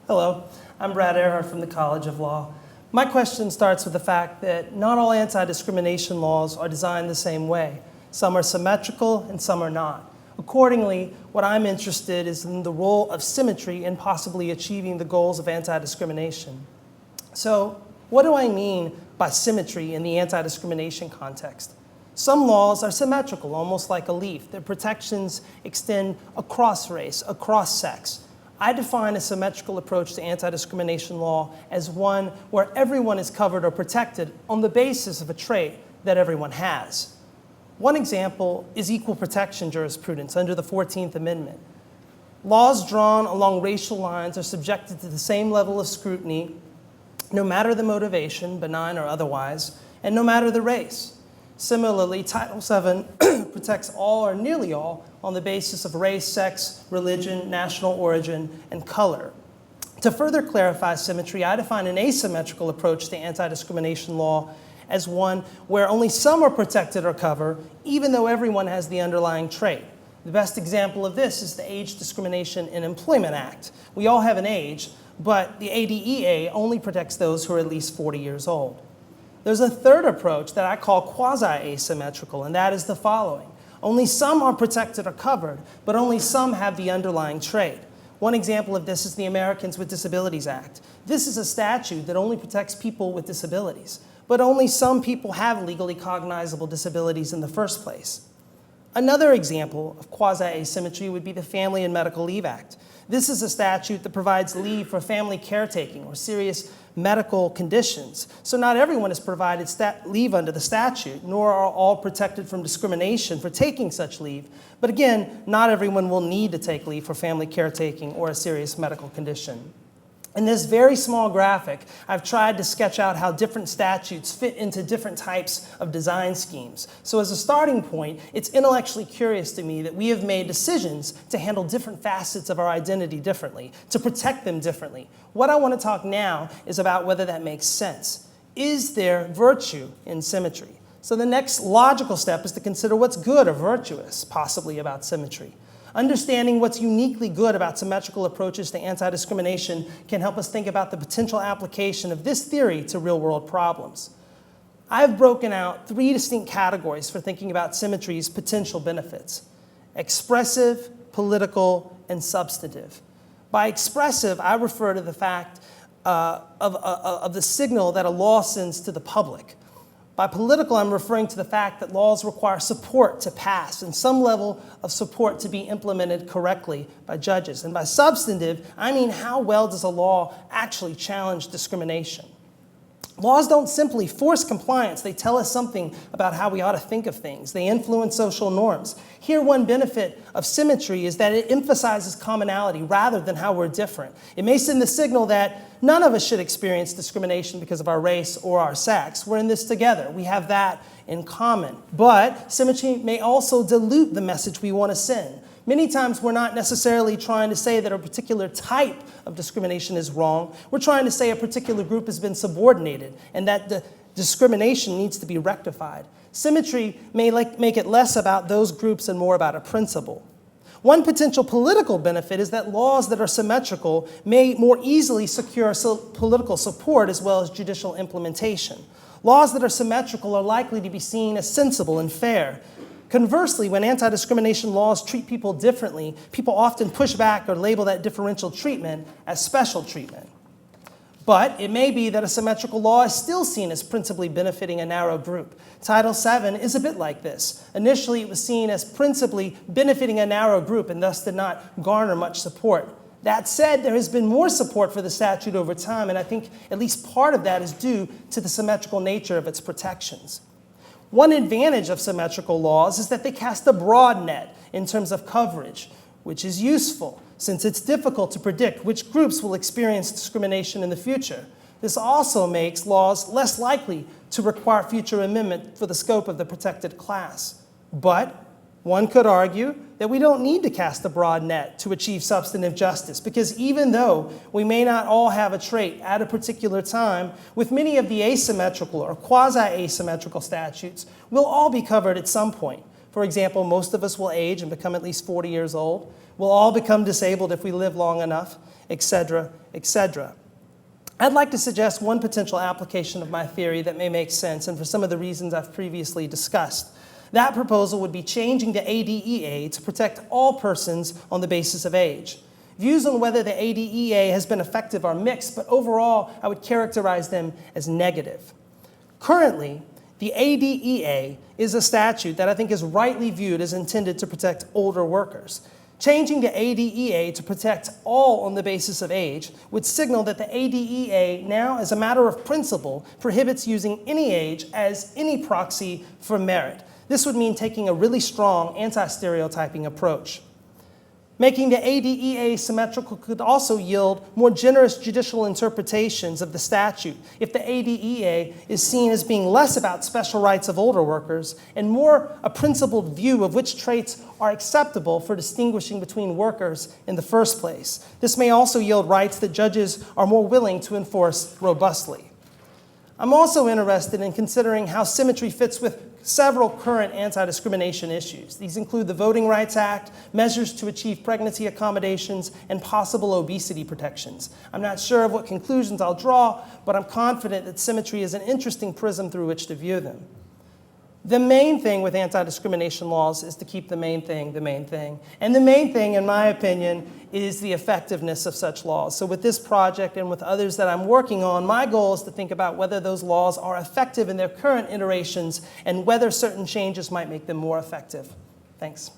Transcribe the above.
Hello, I'm Brad Areheart from the College of Law. My question starts with the fact that not all anti-discrimination laws are designed the same way. Some are symmetrical and some are not. Accordingly, what I'm interested is in the role of symmetry in possibly achieving the goals of anti-discrimination. So, what do I mean by symmetry in the anti-discrimination context? Some laws are symmetrical, almost like a leaf. Their protections extend across race, across sex. I define a symmetrical approach to anti-discrimination law as one where everyone is covered or protected on the basis of a trait that everyone has. One example is equal protection jurisprudence under the 14th Amendment. Laws drawn along racial lines are subjected to the same level of scrutiny, no matter the motivation, benign or otherwise, and no matter the race. Similarly, Title VII protects all or nearly all on the basis of race, sex, religion, national origin, and color. To further clarify symmetry, I define an asymmetrical approach to anti-discrimination law as one where only some are protected or covered, even though everyone has the underlying trait. The best example of this is the Age Discrimination in Employment Act. We all have an age, but the ADEA only protects those who are at least 40 years old. There's a third approach that I call quasi-asymmetrical, and that is the following. Only some are protected or covered, but only some have the underlying trait. One example of this is the Americans with Disabilities Act. This is a statute that only protects people with disabilities, but only some people have legally cognizable disabilities in the first place. Another example of quasi-asymmetry would be the Family and Medical Leave Act. This is a statute that provides leave for family caretaking or serious medical conditions. So not everyone is provided leave under the statute, nor are all protected from discrimination for taking such leave. But again, not everyone will need to take leave for family caretaking or a serious medical condition. In this very small graphic, I've tried to sketch out how different statutes fit into different types of design schemes. So as a starting point, it's intellectually curious to me that we have made decisions to handle different facets of our identity differently, to protect them differently. What I want to talk now is about whether that makes sense. Is there virtue in symmetry? So the next logical step is to consider what's good or virtuous, possibly about symmetry. Understanding what's uniquely good about symmetrical approaches to anti-discrimination can help us think about the potential application of this theory to real-world problems. I've broken out 3 distinct categories for thinking about symmetry's potential benefits: expressive, political, and substantive. By expressive, I refer to the fact of the signal that a law sends to the public. By political, I'm referring to the fact that laws require support to pass and some level of support to be implemented correctly by judges. And by substantive, I mean how well does a law actually challenge discrimination? Laws don't simply force compliance. They tell us something about how we ought to think of things. They influence social norms. Here, one benefit of symmetry is that it emphasizes commonality rather than how we're different. It may send the signal that none of us should experience discrimination because of our race or our sex. We're in this together. We have that in common. But symmetry may also dilute the message we want to send. Many times we're not necessarily trying to say that a particular type of discrimination is wrong. We're trying to say a particular group has been subordinated and that the discrimination needs to be rectified. Symmetry may make it less about those groups and more about a principle. One potential political benefit is that laws that are symmetrical may more easily secure political support as well as judicial implementation. Laws that are symmetrical are likely to be seen as sensible and fair. Conversely, when anti-discrimination laws treat people differently, people often push back or label that differential treatment as special treatment. But it may be that a symmetrical law is still seen as principally benefiting a narrow group. Title VII is a bit like this. Initially, it was seen as principally benefiting a narrow group and thus did not garner much support. That said, there has been more support for the statute over time, and I think at least part of that is due to the symmetrical nature of its protections. One advantage of symmetrical laws is that they cast a broad net in terms of coverage, which is useful since it's difficult to predict which groups will experience discrimination in the future. This also makes laws less likely to require future amendment for the scope of the protected class. But one could argue that we don't need to cast a broad net to achieve substantive justice, because even though we may not all have a trait at a particular time, with many of the asymmetrical or quasi-asymmetrical statutes, we'll all be covered at some point. For example, most of us will age and become at least 40 years old. We'll all become disabled if we live long enough, etc., etc. I'd like to suggest one potential application of my theory that may make sense, and for some of the reasons I've previously discussed. That proposal would be changing the ADEA to protect all persons on the basis of age. Views on whether the ADEA has been effective are mixed, but overall, I would characterize them as negative. Currently, the ADEA is a statute that I think is rightly viewed as intended to protect older workers. Changing the ADEA to protect all on the basis of age would signal that the ADEA now, as a matter of principle, prohibits using any age as any proxy for merit. This would mean taking a really strong anti-stereotyping approach. Making the ADEA symmetrical could also yield more generous judicial interpretations of the statute if the ADEA is seen as being less about special rights of older workers and more a principled view of which traits are acceptable for distinguishing between workers in the first place. This may also yield rights that judges are more willing to enforce robustly. I'm also interested in considering how symmetry fits with several current anti-discrimination issues. These include the Voting Rights Act, measures to achieve pregnancy accommodations, and possible obesity protections. I'm not sure of what conclusions I'll draw, but I'm confident that symmetry is an interesting prism through which to view them. The main thing with anti-discrimination laws is to keep the main thing the main thing. And the main thing, in my opinion, is the effectiveness of such laws. So with this project and with others that I'm working on, my goal is to think about whether those laws are effective in their current iterations and whether certain changes might make them more effective. Thanks.